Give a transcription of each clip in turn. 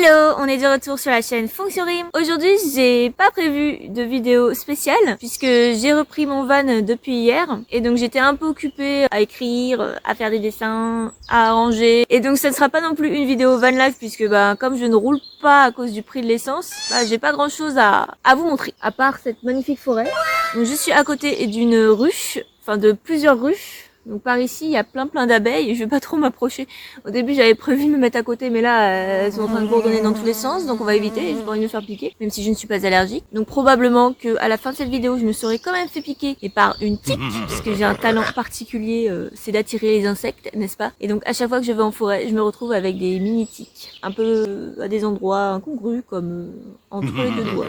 Hello, on est de retour sur la chaîne Fonction Rime. Aujourd'hui, j'ai pas prévu de vidéo spéciale puisque j'ai repris mon van depuis hier et donc j'étais un peu occupée à écrire, à faire des dessins, à arranger et donc ça ne sera pas non plus une vidéo van life puisque comme je ne roule pas à cause du prix de l'essence, j'ai pas grand chose à vous montrer à part cette magnifique forêt. Donc je suis à côté d'une ruche, enfin de plusieurs ruches. Donc par ici, il y a plein d'abeilles, je vais pas trop m'approcher. Au début, j'avais prévu de me mettre à côté, mais là, elles sont en train de bourdonner dans tous les sens, donc on va éviter, j'ai pas envie de me faire piquer, même si je ne suis pas allergique. Donc probablement que à la fin de cette vidéo, je me serais quand même fait piquer, et par une tique, puisque j'ai un talent particulier, c'est d'attirer les insectes, n'est-ce pas? Et donc à chaque fois que je vais en forêt, je me retrouve avec des mini-tiques, un peu à des endroits incongrus, comme entre les deux doigts.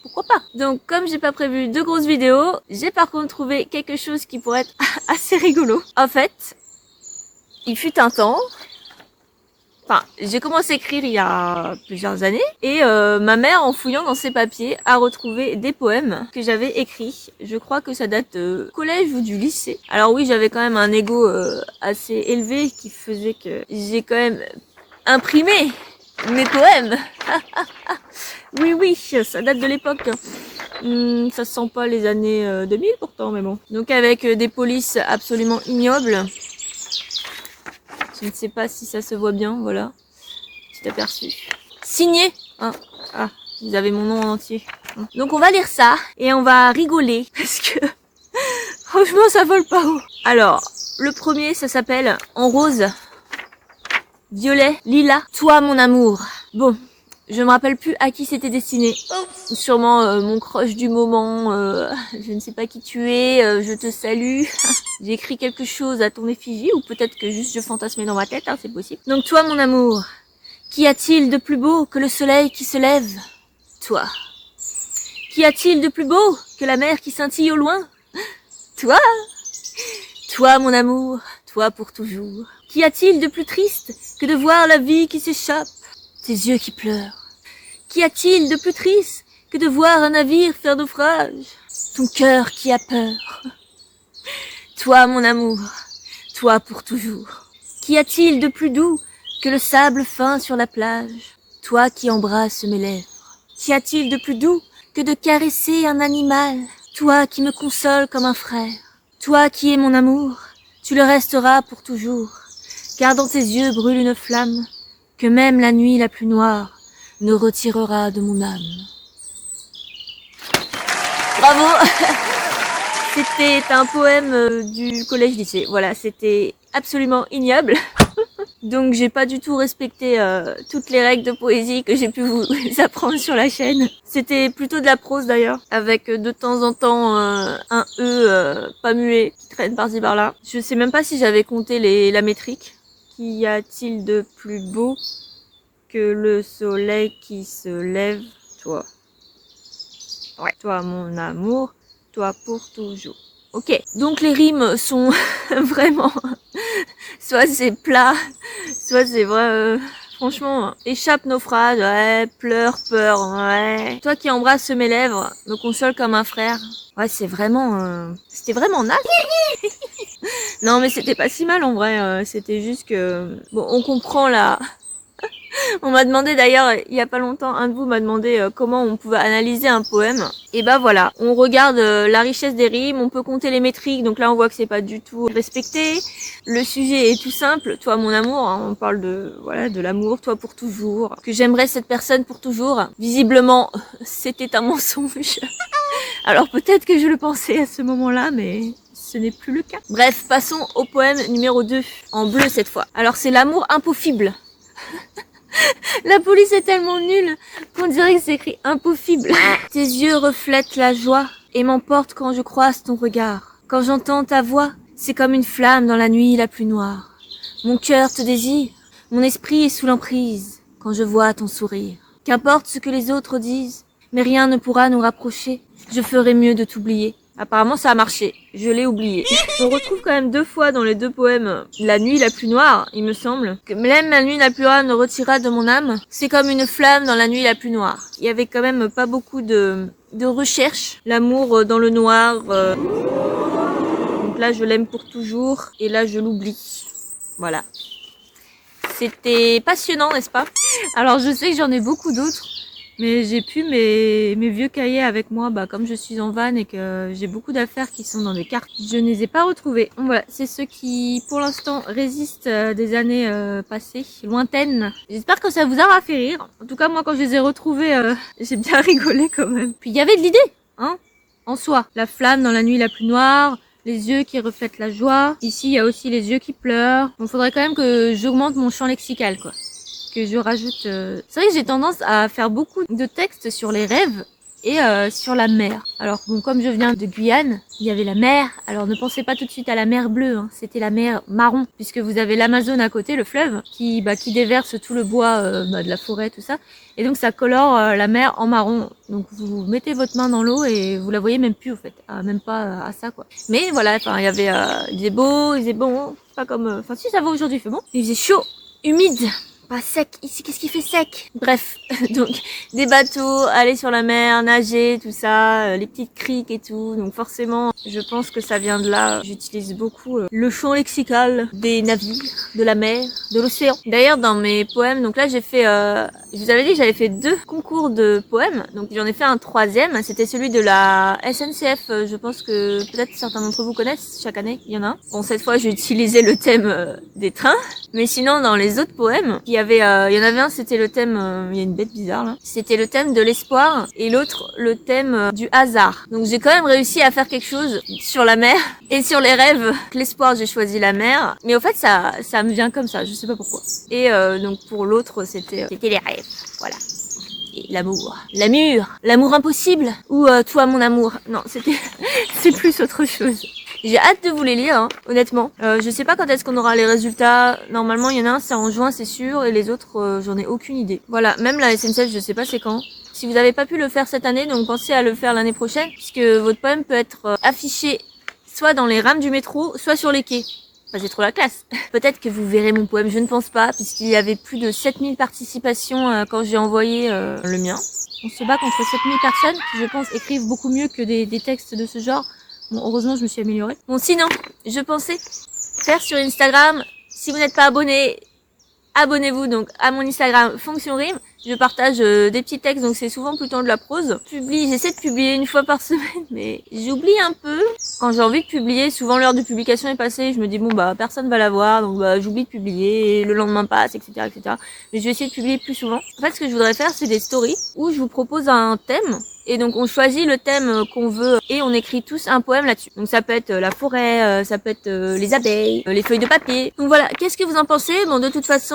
Pourquoi pas? Donc comme j'ai pas prévu de grosses vidéos, j'ai par contre trouvé quelque chose qui pourrait être assez rigolo. En fait, il fut un temps, j'ai commencé à écrire il y a plusieurs années et ma mère en fouillant dans ses papiers a retrouvé des poèmes que j'avais écrits. Je crois que ça date du collège ou du lycée. Alors oui, j'avais quand même un ego assez élevé qui faisait que j'ai quand même imprimé mes poèmes. Oui, ça date de l'époque. Ça sent pas les années 2000 pourtant, mais bon. Donc avec des polices absolument ignobles. Je ne sais pas si ça se voit bien, voilà. Petit aperçu. Signé. Vous avez mon nom en entier. Donc on va lire ça et on va rigoler parce que franchement ça vole pas haut. Alors, le premier ça s'appelle En rose, violet, lilas, toi mon amour. Bon. Je me rappelle plus à qui c'était destiné. Sûrement mon crush du moment. Je ne sais pas qui tu es. Je te salue. J'ai écrit quelque chose à ton effigie ou peut-être que juste je fantasmais dans ma tête. C'est possible. Donc toi, mon amour, qu'y a-t-il de plus beau que le soleil qui se lève? Toi. Qu'y a-t-il de plus beau que la mer qui scintille au loin? Toi. Toi, mon amour, toi pour toujours. Qu'y a-t-il de plus triste que de voir la vie qui s'échappe? Tes yeux qui pleurent. Qu'y a-t-il de plus triste que de voir un navire faire naufrage? Ton cœur qui a peur. Toi, mon amour, toi pour toujours. Qu'y a-t-il de plus doux que le sable fin sur la plage? Toi qui embrasses mes lèvres. Qu'y a-t-il de plus doux que de caresser un animal? Toi qui me consoles comme un frère. Toi qui es mon amour, tu le resteras pour toujours. Car dans tes yeux brûle une flamme que même la nuit la plus noire ne retirera de mon âme. Bravo. C'était un poème du collège-lycée. Voilà, c'était absolument ignoble. Donc j'ai pas du tout respecté toutes les règles de poésie que j'ai pu vous apprendre sur la chaîne. C'était plutôt de la prose d'ailleurs, avec de temps en temps un E pas muet qui traîne par-ci par-là. Je sais même pas si j'avais compté la métrique. Qu'y a-t-il de plus beau que le soleil qui se lève, toi? Ouais, toi mon amour, toi pour toujours. Ok, donc les rimes sont vraiment, soit c'est plat, soit c'est vrai, franchement, échappe naufrage, ouais, pleure, peur, ouais. Toi qui embrasses mes lèvres, me console comme un frère. Ouais, c'est vraiment, c'était vraiment naze. Non mais c'était pas si mal en vrai, c'était juste que, bon, on comprend là. On m'a demandé d'ailleurs, il y a pas longtemps, un de vous m'a demandé comment on pouvait analyser un poème. Et voilà, on regarde la richesse des rimes, on peut compter les métriques, donc là on voit que c'est pas du tout respecté. Le sujet est tout simple, toi mon amour, on parle de l'amour, toi pour toujours, que j'aimerais cette personne pour toujours. Visiblement, c'était un mensonge. Alors peut-être que je le pensais à ce moment-là, mais ce n'est plus le cas. Bref, passons au poème numéro 2, en bleu cette fois. Alors c'est l'amour impossible. La police est tellement nulle qu'on dirait que c'est écrit impossible. Tes yeux reflètent la joie et m'emportent quand je croise ton regard. Quand j'entends ta voix, c'est comme une flamme dans la nuit la plus noire. Mon cœur te désire, mon esprit est sous l'emprise quand je vois ton sourire. Qu'importe ce que les autres disent, mais rien ne pourra nous rapprocher. Je ferai mieux de t'oublier. Apparemment ça a marché, je l'ai oublié. On retrouve quand même 2 fois dans les 2 poèmes la nuit la plus noire, il me semble. Que même la nuit la plus noire ne retirera de mon âme. C'est comme une flamme dans la nuit la plus noire. Il y avait quand même pas beaucoup de recherche. L'amour dans le noir. Donc là je l'aime pour toujours et là je l'oublie. Voilà. C'était passionnant, n'est-ce pas? Alors je sais que j'en ai beaucoup d'autres, mais j'ai plus mes vieux cahiers avec moi, comme je suis en van et que j'ai beaucoup d'affaires qui sont dans des cartes. Je ne les ai pas retrouvés. Donc voilà, c'est ceux qui pour l'instant résistent des années passées, lointaines. J'espère que ça vous aura fait rire. En tout cas moi quand je les ai retrouvés, j'ai bien rigolé quand même. Puis il y avait de l'idée, hein, en soi. La flamme dans la nuit la plus noire, les yeux qui reflètent la joie. Ici, il y a aussi les yeux qui pleurent. Donc, faudrait quand même que j'augmente mon champ lexical, quoi. Que je rajoute... C'est vrai que j'ai tendance à faire beaucoup de textes sur les rêves et sur la mer. Alors, bon, comme je viens de Guyane, il y avait la mer. Alors, ne pensez pas tout de suite à la mer bleue, hein. C'était la mer marron, puisque vous avez l'Amazone à côté, le fleuve, qui déverse tout le bois de la forêt, tout ça. Et donc, ça colore la mer en marron. Donc, vous mettez votre main dans l'eau et vous la voyez même plus, au fait. Même pas à ça, quoi. Mais voilà, enfin, il y avait... il faisait beau, il faisait bon. Pas comme... Enfin, si, ça va aujourd'hui, il fait bon. Il faisait chaud, humide. Pas sec, ici qu'est-ce qui fait sec? Bref, donc des bateaux, aller sur la mer, nager, tout ça, les petites criques et tout, donc forcément je pense que ça vient de là. J'utilise beaucoup le champ lexical des navires, de la mer, de l'océan. D'ailleurs dans mes poèmes, donc là j'ai fait, je vous avais dit que j'avais fait 2 concours de poèmes, donc j'en ai fait un 3e, c'était celui de la SNCF, je pense que peut-être certains d'entre vous connaissent, chaque année il y en a un. Bon cette fois j'ai utilisé le thème des trains, mais sinon dans les autres poèmes, il y en avait un, c'était le thème, il y a une bête bizarre là. C'était le thème de l'espoir et l'autre le thème du hasard. Donc j'ai quand même réussi à faire quelque chose sur la mer et sur les rêves. L'espoir, j'ai choisi la mer, mais au fait ça me vient comme ça, je sais pas pourquoi. Et donc pour l'autre c'était les rêves, voilà. Et l'amour, l'amour impossible ou toi mon amour. Non, c'était c'est plus autre chose. J'ai hâte de vous les lire, hein, honnêtement. Je sais pas quand est-ce qu'on aura les résultats. Normalement, il y en a un, c'est en juin, c'est sûr, et les autres, j'en ai aucune idée. Voilà, même la SNCF, je sais pas c'est quand. Si vous n'avez pas pu le faire cette année, donc pensez à le faire l'année prochaine, puisque votre poème peut être affiché soit dans les rames du métro, soit sur les quais. Enfin, c'est trop la classe. Peut-être que vous verrez mon poème, je ne pense pas, puisqu'il y avait plus de 7000 participations quand j'ai envoyé le mien. On se bat contre 7000 personnes qui, je pense, écrivent beaucoup mieux que des textes de ce genre. Bon, heureusement, je me suis améliorée. Bon, sinon, je pensais faire sur Instagram, si vous n'êtes pas abonné, abonnez-vous donc à mon Instagram Fonction Rime. Je partage des petits textes, donc c'est souvent plutôt de la prose. J'essaie de publier 1 fois par semaine, mais j'oublie un peu. Quand j'ai envie de publier, souvent l'heure de publication est passée, je me dis bon personne va la voir, donc j'oublie de publier, et le lendemain passe, etc., etc. Mais je vais essayer de publier plus souvent. En fait, ce que je voudrais faire, c'est des stories où je vous propose un thème. Et donc on choisit le thème qu'on veut et on écrit tous un poème là-dessus. Donc ça peut être la forêt, ça peut être les abeilles, les feuilles de papier. Donc voilà, qu'est-ce que vous en pensez? Bon, de toute façon,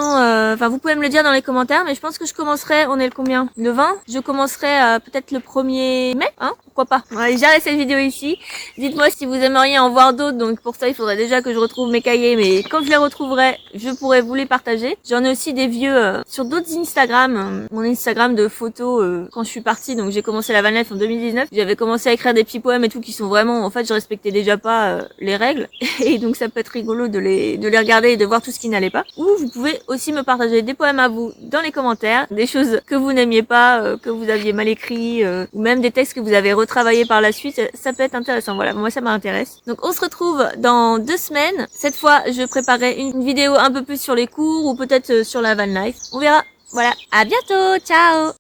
vous pouvez me le dire dans les commentaires, mais je pense que je commencerai, on est le combien? Le 20? Je commencerai peut-être le 1er mai, hein? Pourquoi pas? Allez, j'arrête cette vidéo ici. Dites-moi si vous aimeriez en voir d'autres, donc pour ça il faudrait déjà que je retrouve mes cahiers, mais quand je les retrouverai, je pourrai vous les partager. J'en ai aussi des vieux sur d'autres Instagram, mon Instagram de photos quand je suis partie, donc j'ai commencé la van life en 2019, j'avais commencé à écrire des petits poèmes et tout qui sont vraiment, en fait je respectais déjà pas les règles, et donc ça peut être rigolo de les regarder et de voir tout ce qui n'allait pas. Ou vous pouvez aussi me partager des poèmes à vous dans les commentaires, des choses que vous n'aimiez pas, que vous aviez mal écrit, ou même des textes que vous avez retravaillés par la suite, ça peut être intéressant, voilà, moi ça m'intéresse. Donc on se retrouve dans 2 semaines, cette fois je préparerai une vidéo un peu plus sur les cours, ou peut-être sur la van life, on verra. Voilà, à bientôt, ciao!